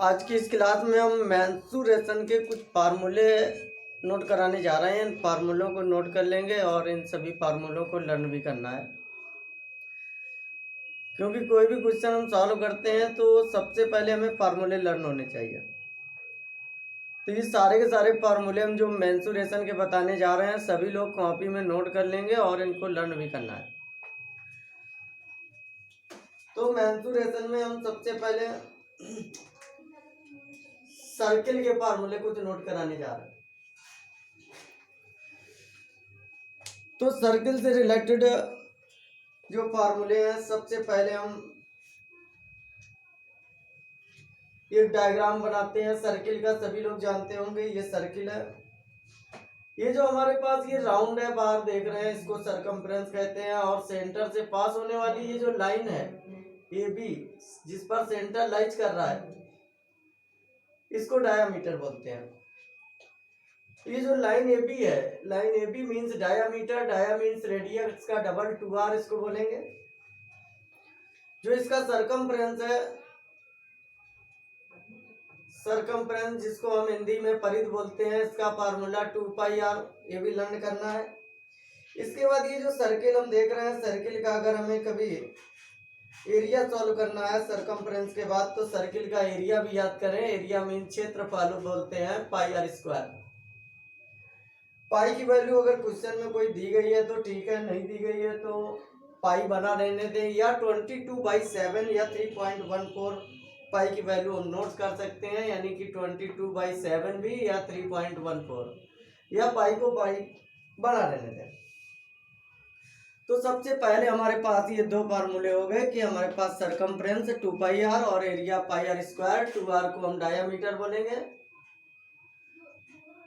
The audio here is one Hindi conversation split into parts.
आज की इस क्लास में हम मेंसुरेशन के कुछ फार्मूले नोट कराने जा रहे हैं। इन फार्मूलों को नोट कर लेंगे और इन सभी फार्मूलों को लर्न भी करना है, क्योंकि कोई भी क्वेश्चन हम सॉल्व करते हैं तो सबसे पहले हमें फार्मूले लर्न होने चाहिए। तो ये सारे के सारे फार्मूले हम जो मेंसुरेशन के बताने जा रहे हैं सभी लोग कॉपी में नोट कर लेंगे और इनको लर्न भी करना है। तो मेंसुरेशन में हम सबसे पहले सर्किल के फार्मूले कुछ नोट कराने जा रहे हैं। तो सर्किल से रिलेटेड जो फार्मूले हैं, सबसे पहले हम एक डायग्राम बनाते हैं सर्किल का। सभी लोग जानते होंगे ये सर्किल है। ये जो हमारे पास ये राउंड है, बाहर देख रहे हैं, इसको सरकमफ्रेंस कहते हैं। और सेंटर से पास होने वाली ये जो लाइन है ए बी, जिस पर सेंटर लाइज कर रहा है, इसको डायामीटर बोलते हैं। ये जो लाइन ए बी है, line A B means diameter, dia means radius का डबल 2r इसको बोलेंगे। जो इसका सरकमफ्रेंस है, सरकमफ्रेंस जिसको हम हिंदी में परिध बोलते हैं, इसका फार्मूला 2πr, ये भी लर्न करना है। इसके बाद ये जो सर्किल हम देख रहे हैं, सर्किल का अगर हमें कभी एरिया सॉल्व करना है सरकमफ्रेंस के बाद, तो सर्किल का एरिया भी याद करें। एरिया मीन क्षेत्रफल बोलते हैं, πr²। पाई की वैल्यू अगर क्वेश्चन में कोई दी गई है तो ठीक है, नहीं दी गई है तो पाई बना रहने दें। या 22/7 या 3.14 पाई की वैल्यू हम नोट कर सकते हैं, यानी कि 22/7 भी या 3.14, या पाई को पाई बना रहने दें। तो सबसे पहले हमारे पास ये दो फार्मूले हो गए कि हमारे पास सरकमफ्रेंस 2πr और एरिया πr²। 2r को हम डायामीटर बोलेंगे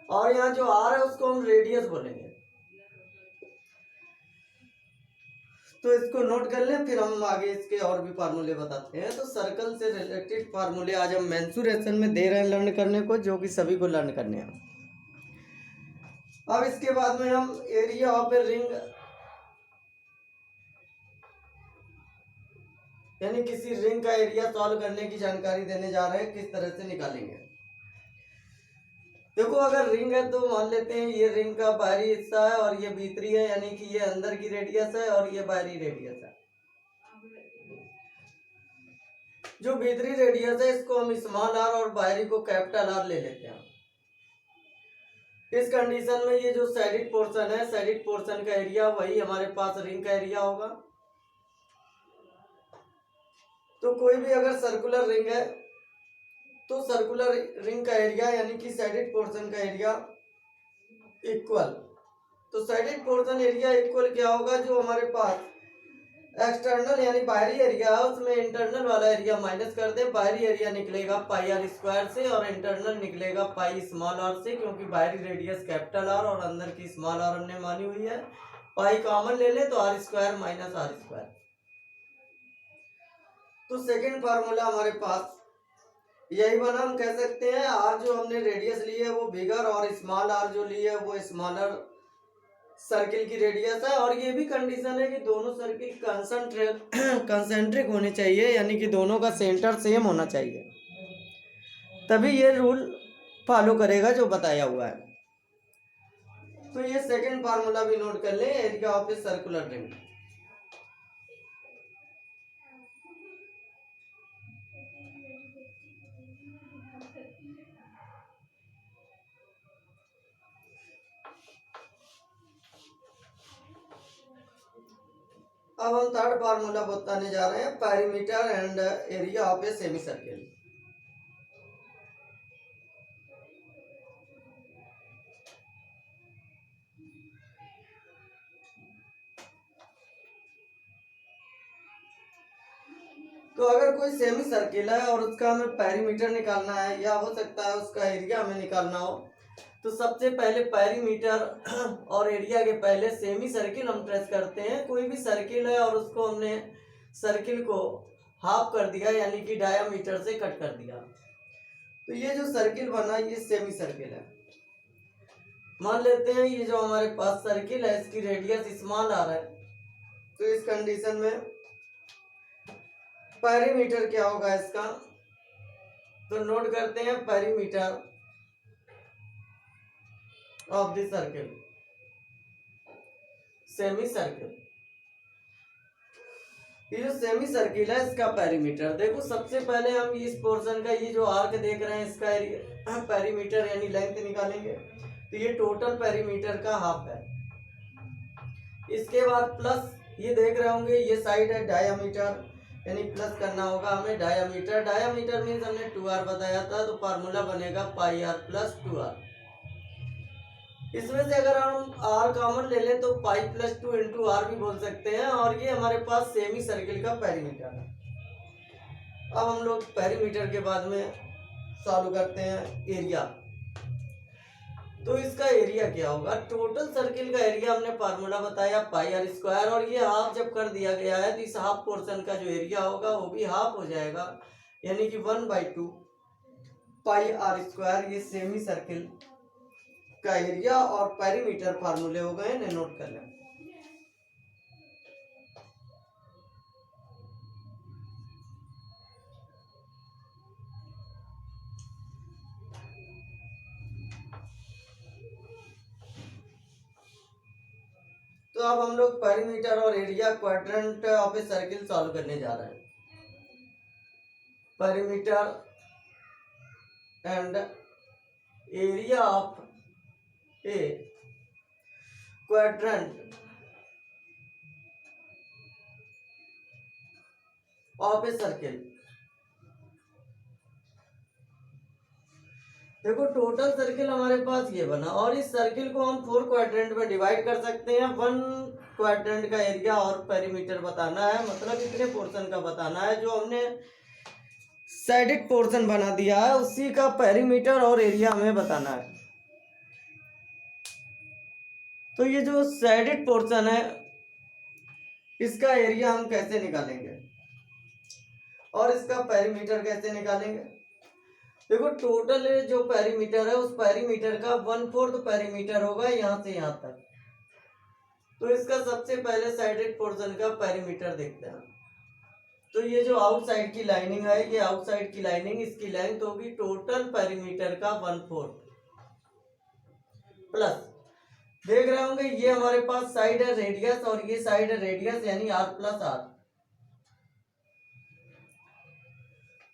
और यहाँ जो r है उसको हम रेडियस बोलेंगे। तो इसको नोट कर लें, फिर हम आगे इसके और भी फार्मूले बताते हैं। तो सर्कल से रिलेटेड फार्मूले आज हम मेंसुरेशन में दे रहे हैं लर्न करने को, जो कि सभी को लर्न करने हैं। अब इसके बाद में हम एरिया ऑफ ए रिंग, यानी किसी रिंग का एरिया सॉल्व करने की जानकारी देने जा रहे हैं, किस तरह से निकालेंगे। देखो, अगर रिंग है तो मान लेते हैं ये रिंग का बाहरी हिस्सा है और ये भीतरी है, यानी कि ये अंदर की रेडियस है और ये बाहरी रेडियस है। जो भीतरी रेडियस है इसको हम स्मॉल आर और बाहरी को कैपिटल आर ले लेते हैं। इस कंडीशन में ये जो साइडेड पोर्शन है, साइडेड पोर्शन का एरिया वही हमारे पास रिंग का एरिया होगा। तो कोई भी अगर सर्कुलर रिंग है तो सर्कुलर रिंग का एरिया यानी कि साइडेड पोर्शन का एरिया इक्वल, तो साइडेड पोर्शन एरिया इक्वल क्या होगा, जो हमारे पास एक्सटर्नल यानी बाहरी एरिया है उसमें इंटरनल वाला एरिया माइनस कर दे। बाहरी एरिया निकलेगा πr² से और इंटरनल निकलेगा पाई स्मॉल आर से, क्योंकि बाहरी रेडियस कैपिटल आर और अंदर की स्मॉल आर हमने मानी हुई है। पाई कॉमन ले ले तो r² - r²। तो सेकेंड फार्मूला हमारे पास यही बना। हम कह सकते हैं आर जो हमने रेडियस ली है वो बिगर और स्मॉल आर जो ली है वो स्मॉलर सर्किल की रेडियस है। और ये भी कंडीशन है कि दोनों सर्किल कंसेंट्रिक होने चाहिए, यानी कि दोनों का सेंटर सेम होना चाहिए, तभी ये रूल फॉलो करेगा जो बताया हुआ है। तो ये सेकंड फार्मूला भी नोट कर लें, area of a circular ring. अब हम थर्ड फार्मूला बताने जा रहे हैं, perimeter and area of a semi circle. तो अगर कोई सेमी सर्किल है और उसका हमें पेरीमीटर निकालना है, या हो सकता है उसका एरिया हमें निकालना हो, तो सबसे पहले पेरीमीटर और एरिया के पहले सेमी सर्किल हम ट्रेस करते हैं। कोई भी सर्किल है और उसको हमने सर्किल को हाफ कर दिया, यानी कि डायामीटर से कट कर दिया, तो ये जो सर्किल बना ये सेमी सर्किल है। मान लेते हैं ये जो हमारे पास सर्किल है इसकी रेडियस स्मॉल आर है, तो इस कंडीशन में पेरीमीटर क्या होगा इसका, तो नोट करते हैं perimeter of the circle, semi circle. ये जो सेमी सर्किल है इसका पेरीमीटर देखो, सबसे पहले हम इस पोर्शन का ये जो आर्क देख रहे हैं इसका पेरीमीटर यानी लेंथ निकालेंगे। तो ये टोटल पेरीमीटर का हाफ है। इसके बाद प्लस ये देख रहे होंगे ये साइड है डायामीटर, यानी प्लस करना होगा हमें डायामीटर। डायामीटर मीन्स हमने 2r बताया था, तो फार्मूला बनेगा पाई आर प्लस 2r। इसमें से अगर हम r कॉमन ले लें तो पाई प्लस 2 इंटू आर भी बोल सकते हैं। और ये हमारे पास सेमी सर्किल का पेरीमीटर है। अब हम लोग पेरीमीटर के बाद में सॉल्व करते हैं एरिया। तो इसका एरिया क्या होगा, टोटल सर्किल का एरिया हमने फार्मूला बताया पाई आर स्क्वायर, और ये हाफ जब कर दिया गया है तो इस हाफ पोर्शन का जो एरिया होगा वो भी हाफ हो जाएगा, यानी कि 1/2 पाई आर स्क्वायर। ये सेमी सर्किल का एरिया और पेरीमीटर फार्मूले हो गए, इन्हें नोट कर लें। तो अब हम लोग पेरीमीटर और area quadrant of a circle solve करने जा रहे हैं। Perimeter and area of A quadrant of a circle. देखो टोटल सर्किल हमारे पास ये बना, और इस सर्किल को हम 4 क्वाड्रेंट में डिवाइड कर सकते हैं। 1 क्वाड्रेंट का एरिया और पेरीमीटर बताना है, मतलब इतने पोर्शन का बताना है। जो हमने साइडेड पोर्शन बना दिया है उसी का पेरीमीटर और एरिया हमें बताना है। तो ये जो साइडेड पोर्शन है इसका एरिया हम कैसे निकालेंगे और इसका पेरीमीटर कैसे निकालेंगे। देखो टोटल जो पेरीमीटर है उस पेरीमीटर का 1/4 पेरीमीटर होगा यहाँ से यहाँ तक। तो इसका सबसे पहले साइडेड पोर्शन का पेरीमीटर देखते हैं। तो ये जो आउटसाइड की लाइनिंग है, ये आउटसाइड की लाइनिंग, इसकी लेंथ होगी टोटल पेरीमीटर का 1/4 प्लस, देख रहे होंगे ये हमारे पास साइड है रेडियस और ये साइड है रेडियस, यानी r प्लस r।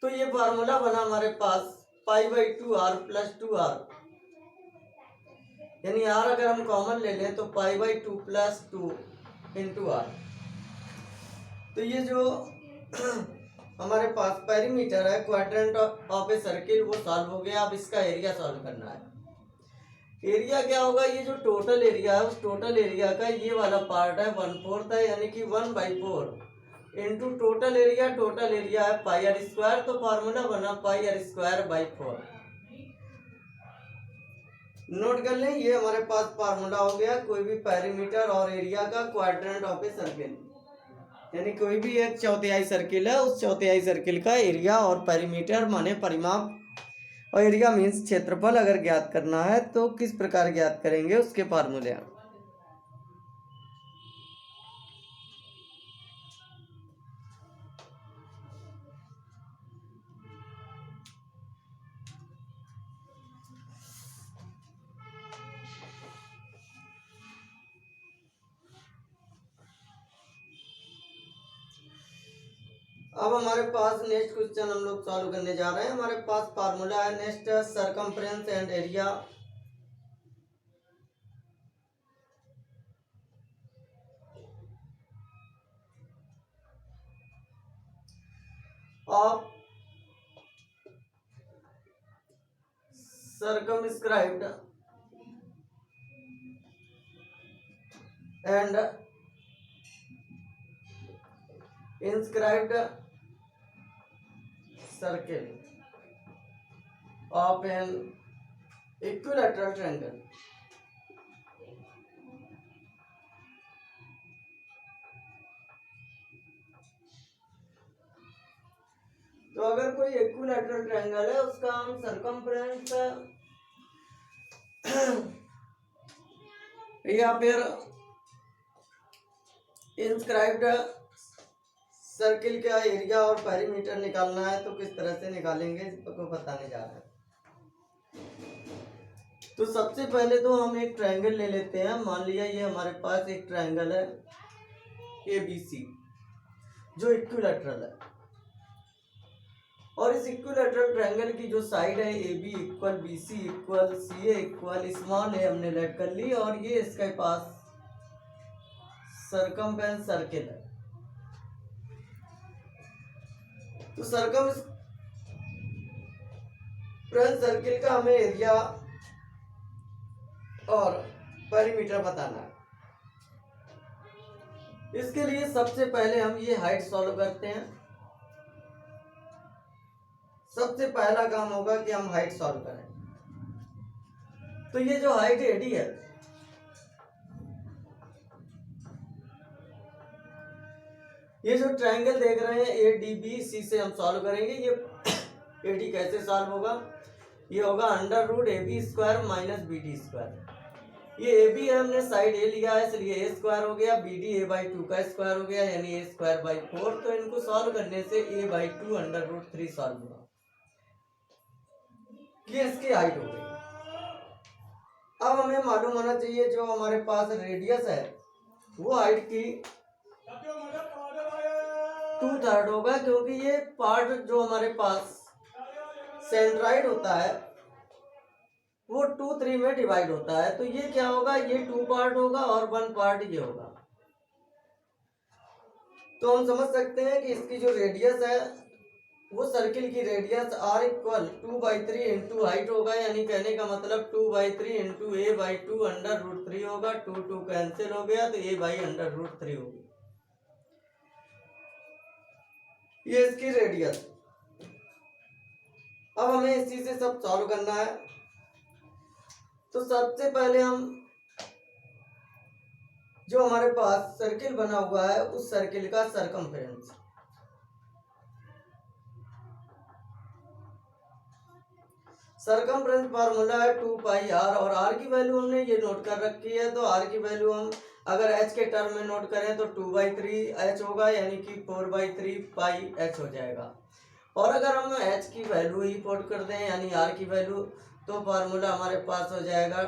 तो ये फार्मूला बना हमारे पास पाई/2 r प्लस 2r, यानी r अगर हम कॉमन ले लें तो पाई/2 प्लस 2 इंटू r। तो ये जो हमारे पास पेरीमीटर है क्वाड्रेंट ऑफ ए सर्किल वो सॉल्व हो गया। अब इसका एरिया सॉल्व करना है। एरिया क्या होगा, ये जो टोटल एरिया है उस टोटल एरिया का ये वाला पार्ट है 1/4 है, यानी कि 1/4 into total area. Total area है पाई आर स्क्वायर, तो फार्मूला बना पाई आर स्क्वायर बाई 4। नोट कर लें, ये हमारे पास फार्मूला हो गया कोई भी पेरीमीटर और एरिया का क्वाड्रेंट ऑफ ए सर्किल, यानी कोई भी एक चौथाई सर्किल है उस चौथाई सर्किल का एरिया और पेरीमीटर माने परिमाप, और एरिया मीन्स क्षेत्रफल अगर ज्ञात करना है तो किस प्रकार ज्ञात करेंगे उसके फार्मूले। अब हमारे पास नेक्स्ट क्वेश्चन हम लोग सॉल्व करने जा रहे हैं। हमारे पास फार्मूला है next circumference and area of circumscribed and inscribed circle of an equilateral triangle। तो अगर कोई इक्विलैटरल ट्रायंगल है उसका हम सरकमफ्रेंस या फिर इंस्क्राइब्ड सर्किल का एरिया और पेरीमीटर निकालना है तो किस तरह से निकालेंगे इसको बताने जा रहे हैं। तो सबसे पहले तो हम एक ट्रायंगल ले लेते हैं। मान लिया ये हमारे पास एक ट्रायंगल है ABC जो इक्विलैटरल है, और इस इक्विलैटरल ट्रायंगल की जो साइड है AB equal BC equal CA equal small A हमने लेट कर ली, और ये इसके पास सरकमफ्रेंस सर्किल है। तो सरकमफ्रेंस सर्किल का हमें एरिया और पेरीमीटर बताना है। इसके लिए सबसे पहले हम ये हाइट सॉल्व करते हैं। सबसे पहला काम होगा कि हम हाइट सॉल्व करें। तो ये जो हाइट AD है, ये जो ट्रायंगल देख रहे हैं ADBC से हम सॉल्व करेंगे। ये AD कैसे सॉल्व होगा? ये होगा √AB² माइनस BD²। ये AB है, हमने साइड A लिया है इसलिए A² हो गया, BD A/2 का स्क्वायर हो गया यानी A²/4। तो इनको सॉल्व करने से A/2 √3 सॉल्व हुआ। ये इसकी हाइट हो गई। अब हमें मालूम होना चाहिए जो हमारे पास रेडियस है वो हाइट की 2/3 होगा, क्योंकि ये पार्ट जो हमारे पास सेंट्राइड होता है वो 2/3 में डिवाइड होता है। तो ये क्या होगा? ये 2 पार्ट होगा और 1 पार्ट ये होगा। तो हम समझ सकते हैं कि इसकी जो रेडियस है वो सर्किल की radius R equal 2/3 into height होगा, यानी कहने का मतलब 2/3 इंटू A/2 √3 होगा। 2 कैंसिल हो गया तो A/√3 होगी। ये इसकी रेडियस। अब हमें इसी से सब सॉल्व करना है। तो सबसे पहले हम जो हमारे पास सर्किल बना हुआ है उस सर्किल का सरकमफ्रेंस, सरकमफ्रेंस फार्मूला है 2πr, और r की वैल्यू हमने ये नोट कर रखी है। तो r की वैल्यू हम अगर h के टर्म में नोट करें तो 2/3h होगा, यानी कि 4/3πh हो जाएगा। और अगर हम h की वैल्यू ही पुट कर दें यानी r की वैल्यू, तो फार्मूला हमारे पास हो जाएगा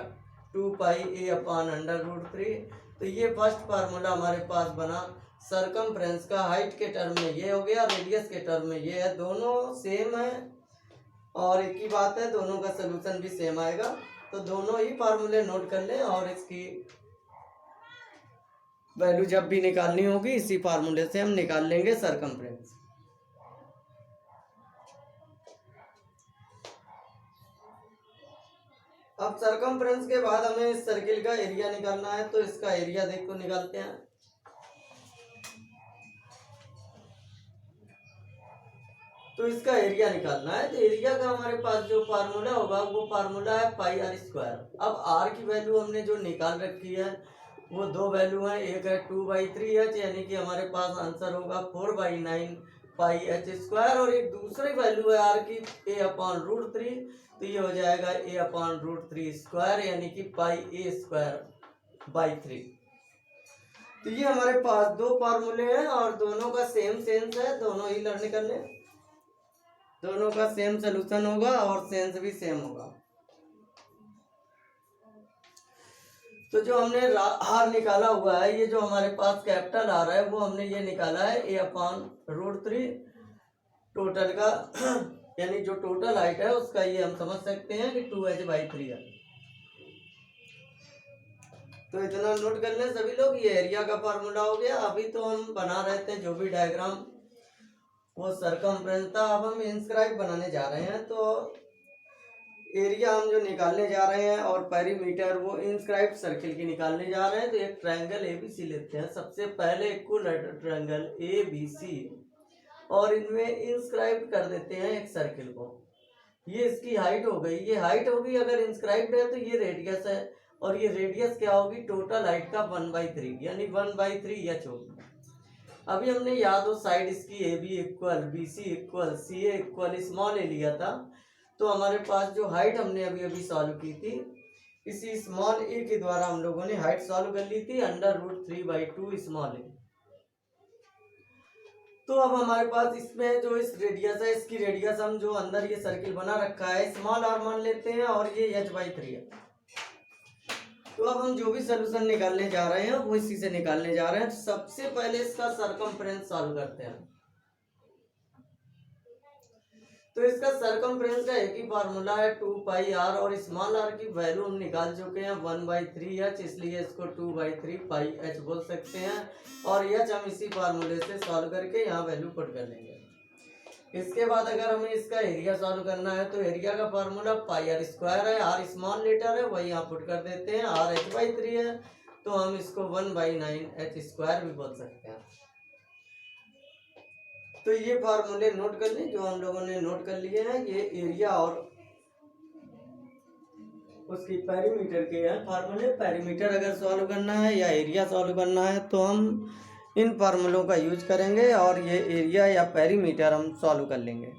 2πa/√3। तो ये फर्स्ट फार्मूला हमारे पास बना सरकमफ्रेंस का। हाइट के टर्म में ये हो गया, रेडियस के टर्म में ये है। दोनों सेम है और एक ही बात है, दोनों का सलूशन भी सेम आएगा। तो दोनों ही फार्मूले नोट कर लें और इसकी वैल्यू जब भी निकालनी होगी इसी फार्मूले से हम निकाल लेंगे सरकमफ्रेंस। अब सरकमफ्रेंस के बाद हमें इस सर्किल का एरिया निकालना है। तो इसका एरिया देखो निकालते हैं। तो इसका एरिया निकालना है तो एरिया का हमारे पास जो फार्मूला होगा वो फार्मूला है πr²। अब r की वैल्यू हमने जो निकाल रखी है वो दो वैल्यू है, एक है 2/3h यानी कि हमारे पास आंसर होगा 4/9πh², और एक दूसरी वैल्यू है r की A/√3। तो ये हो जाएगा A/√3² यानी कि πa²/3। तो ये हमारे पास दो फार्मूले हैं और दोनों का सेम सेंस है, दोनों ही लर्न कर लें। दोनों का सेम सोल्यूशन होगा और सेंस भी सेम होगा। तो जो हमने r निकाला हुआ है, ये जो हमारे पास कैपिटल R है वो हमने ये निकाला है A/√3 टोटल का यानी जो टोटल हाइट है उसका ये हम समझ सकते हैं कि 2h/3 है। तो इतना नोट कर लें सभी लोग। ये एरिया का फार्मूला हो गया। अभी तो हम बना रहे थे जो भी डायग्राम वो सरकमफ्रेंस था। अब हम इंस्क्राइब बनाने जा रहे हैं। तो एरिया हम जो निकालने जा रहे हैं और पेरीमीटर वो इंस्क्राइब सर्किल की निकालने जा रहे हैं। तो एक ट्रायंगल ABC लेते हैं। सबसे पहले इक्विलैटरल ट्रायंगल ABC और इनमें इंस्क्राइब कर देते हैं एक सर्किल को। ये इसकी हाइट हो गई, ये हाइट होगी। अगर इंस्क्राइब्ड है तो ये रेडियस है, और ये रेडियस क्या होगी? टोटल हाइट का 1/3 यानी 1/3h होगी। अभी हमने या तो साइड इसकी AB equal BC equal CA equal small A लिया था। तो हमारे पास जो हाइट हमने अभी अभी सॉल्व की थी इसी स्मॉल ए के द्वारा हम लोगों ने हाइट सॉल्व कर ली थी √3/2 स्मॉल ए। तो अब हमारे पास इसमें जो इस रेडियस है, इसकी रेडियस हम जो अंदर ये सर्किल बना रखा है स्मॉल आर मान लेते हैं और ये h/3 है। तो अब हम जो भी सोल्यूशन निकालने जा रहे हैं वो इसी से निकालने जा रहे हैं। तो सबसे पहले इसका सरकमफ्रेंस सॉल्व करते हैं। तो इसका सरकमफ्रेंस का एक ही फार्मूला है 2πr और स्मॉल आर की वैल्यू हम निकाल चुके हैं 1/3h, इसलिए इसको 2/3πh बोल सकते हैं। और h हम इसी फार्मूले से सॉल्व करके यहाँ वैल्यू पुट कर लेंगे। इसके बाद अगर हमें इसका एरिया सॉल्व करना है तो एरिया का फार्मूला πr² है, r स्मॉल लेटर है वही यहाँ पुट कर देते हैं, r h/3 है तो हम इसको 1/9h² भी बोल सकते हैं। तो ये फार्मूले नोट कर लें जो हम लोगों ने नोट कर लिए हैं। ये एरिया और उसकी पेरीमीटर के हैं फार्मूले। पेरीमीटर अगर सॉल्व करना है या एरिया सॉल्व करना है तो हम इन फार्मूलों का यूज करेंगे और ये एरिया या पेरीमीटर हम सॉल्व कर लेंगे।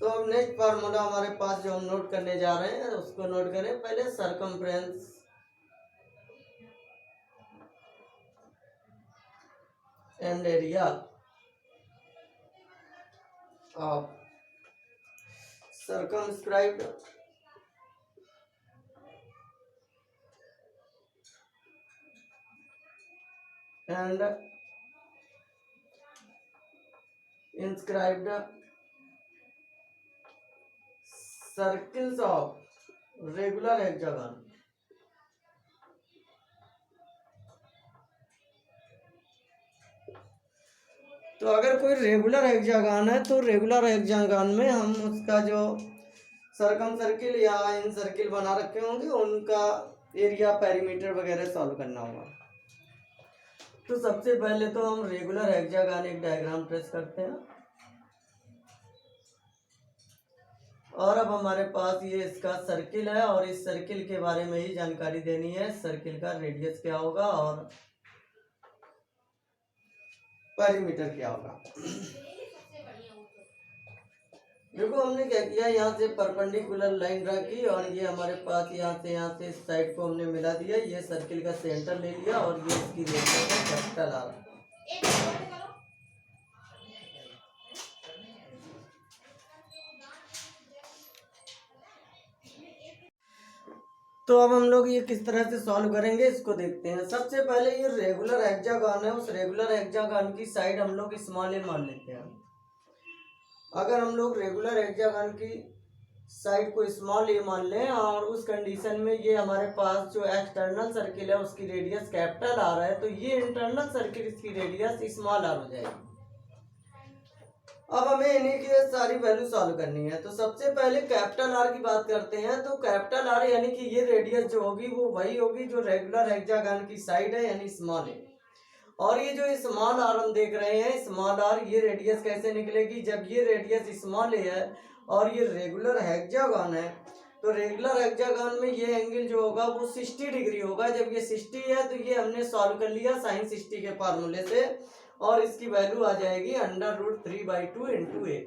तो अब नेक्स्ट फार्मूला हमारे पास जो हम नोट करने जा रहे हैं उसको नोट करें। पहले circumference and area of circumscribed and inscribed circles of regular hexagon। तो अगर कोई रेगुलर हेक्सागन है तो रेगुलर हेक्सागन में हम उसका जो सरकम सर्किल या इन सर्किल बना रखे होंगे उनका एरिया पेरीमीटर वगैरह सॉल्व करना होगा। तो सबसे पहले तो हम रेगुलर हेक्सागन एक डायग्राम ट्रेस करते हैं और अब हमारे पास ये इसका सर्किल है और इस सर्किल के बारे में ही जानकारी देनी है। सर्किल का रेडियस क्या होगा और पेरीमीटर क्या होगा। देखो हमने क्या किया, यहाँ से परपेंडिकुलर लाइन ड्रा की और ये हमारे पास यहाँ से इस साइड को हमने मिला दिया। ये सर्किल का सेंटर ले लिया और ये इसकी रेडियस है कैपिटल आर। तो अब हम लोग ये किस तरह से सॉल्व करेंगे इसको देखते हैं। सबसे पहले ये रेगुलर हेक्सागन है, उस रेगुलर हेक्सागन की साइड हम लोग स्मॉल ए मान लेते हैं। अगर हम लोग रेगुलर हेक्सागन की साइड को स्मॉल ए मान लें और उस कंडीशन में ये हमारे पास जो एक्सटर्नल सर्किल है उसकी रेडियस कैपिटल आर है तो ये इंटरनल सर्किल की रेडियस स्मॉल आर हो जाएगी। अब हमें इन्हीं की सारी वैल्यू सॉल्व करनी है। तो सबसे पहले कैपिटल आर की बात करते हैं। तो कैपिटल आर यानी कि ये रेडियस जो होगी वो वही होगी जो रेगुलर हेक्सागन की साइड है यानी स्मॉल है। और ये जो स्मॉल आर हम देख रहे हैं स्मॉल आर, ये रेडियस कैसे निकलेगी जब ये रेडियस स्मॉल है और ये रेगुलर हेक्सागन है। तो रेगुलर हेक्सागन में ये एंगल जो होगा वो 60 डिग्री होगा। जब ये 60 है तो ये हमने सॉल्व कर लिया साइन 60 के फार्मूले से और इसकी वैल्यू आ जाएगी √3/2 × a।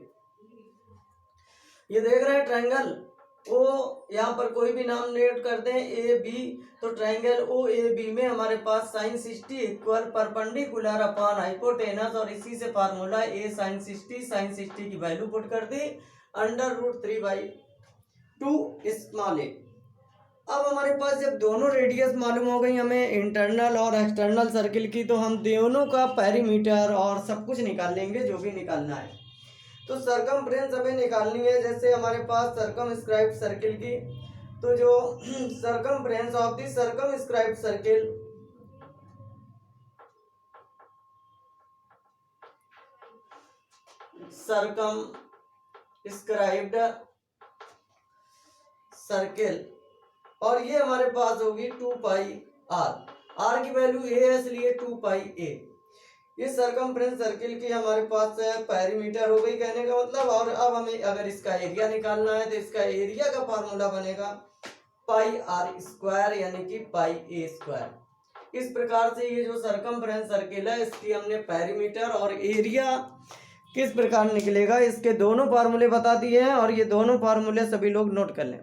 ये देख रहे हैं ट्रायंगल ओ, यहाँ पर कोई भी नाम नोट कर दें ए बी। तो ट्रायंगल ओ ए बी में हमारे पास sine 60 equal perpendicular upon hypotenuse और इसी से फार्मूला ए साइन 60 की वैल्यू पुट कर दी √3/2 स्मॉल ए। अब हमारे पास जब दोनों रेडियस मालूम हो गई हमें इंटरनल और एक्सटर्नल सर्किल की तो हम दोनों का पेरीमीटर और सब कुछ निकाल लेंगे जो भी निकालना है। तो सरकमफ्रेंस हमें निकालनी है। जैसे हमारे पास सर्कमस्क्राइब्ड सर्किल की, तो जो circumference of the circumscribed circle circumscribed circle और ये हमारे पास होगी 2πr। r की वैल्यू a है इसलिए 2πa। ये सरकमफ्रेंस सर्किल की हमारे पास पेरीमीटर हो गई कहने का मतलब। और अब हमें अगर इसका एरिया निकालना है तो इसका एरिया का फार्मूला बनेगा πr² यानी कि πa²। इस प्रकार से ये जो सरकमफ्रेंस सर्किल है इसकी हमने पेरीमीटर और एरिया किस प्रकार निकलेगा इसके दोनों फार्मूले बता दिए हैं, और ये दोनों फार्मूले सभी लोग नोट कर लें।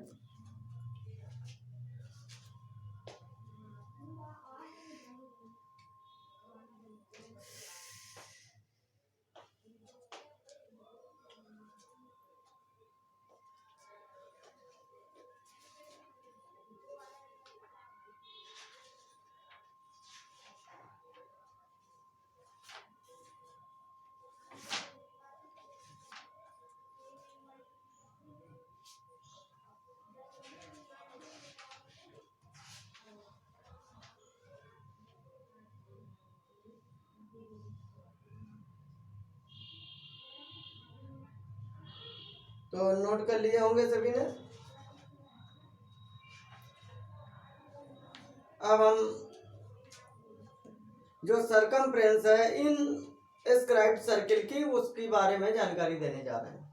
तो नोट कर लिए होंगे सभी ने। अब हम जो सरकमफ्रेंस है इन स्क्राइब्ड सर्किल की उसके बारे में जानकारी देने जा रहे हैं।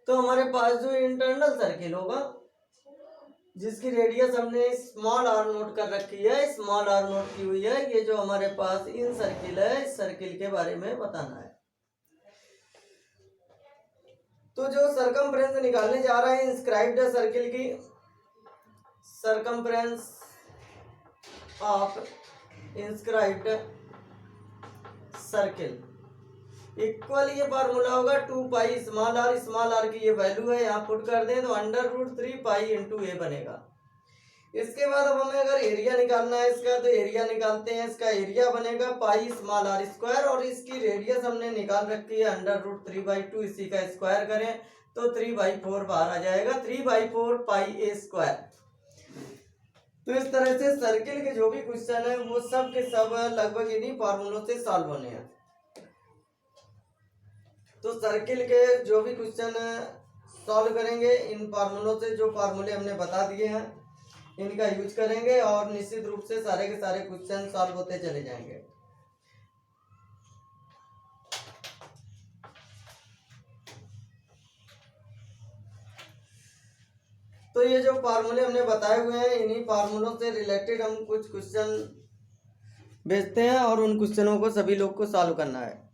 तो हमारे पास जो इंटरनल सर्किल होगा जिसकी रेडियस हमने स्मॉल आर नोट कर रखी है, स्मॉल आर नोट की हुई है, ये जो हमारे पास इन सर्किल है इस सर्किल के बारे में बताना है। तो जो सरकमफ्रेंस निकालने जा रहे हैं इंस्क्राइब्ड सर्किल की, circumference of inscribed circle equal ये फार्मूला होगा 2 पाई स्मॉल आर की ये वैल्यू है, यहाँ पुट कर दें तो √3 पाई इंटू ए बनेगा। इसके बाद अब हमें अगर एरिया निकालना है इसका, तो एरिया निकालते हैं। इसका एरिया बनेगा पाई स्मॉल आर स्क्वायर, और इसकी रेडियस हमने निकाल रखी है √3/2, इसी का स्क्वायर करें तो 3/4 बाहर आ जाएगा, 3/4 पाई ए स्क्वायर। तो इस तरह से सर्किल के जो भी क्वेश्चन है वो सब के सब लगभग इन्हीं फार्मूलों से सॉल्व होने हैं। तो सर्किल के जो भी क्वेश्चन सॉल्व करेंगे इन फार्मूलों से, जो फार्मूले हमने बता दिए हैं इनका यूज करेंगे, और निश्चित रूप से सारे के सारे क्वेश्चन सॉल्व होते चले जाएंगे। तो ये जो फार्मूले हमने बताए हुए हैं इन्हीं फार्मूलों से रिलेटेड हम कुछ क्वेश्चन भेजते हैं और उन क्वेश्चनों को सभी लोग को सॉल्व करना है।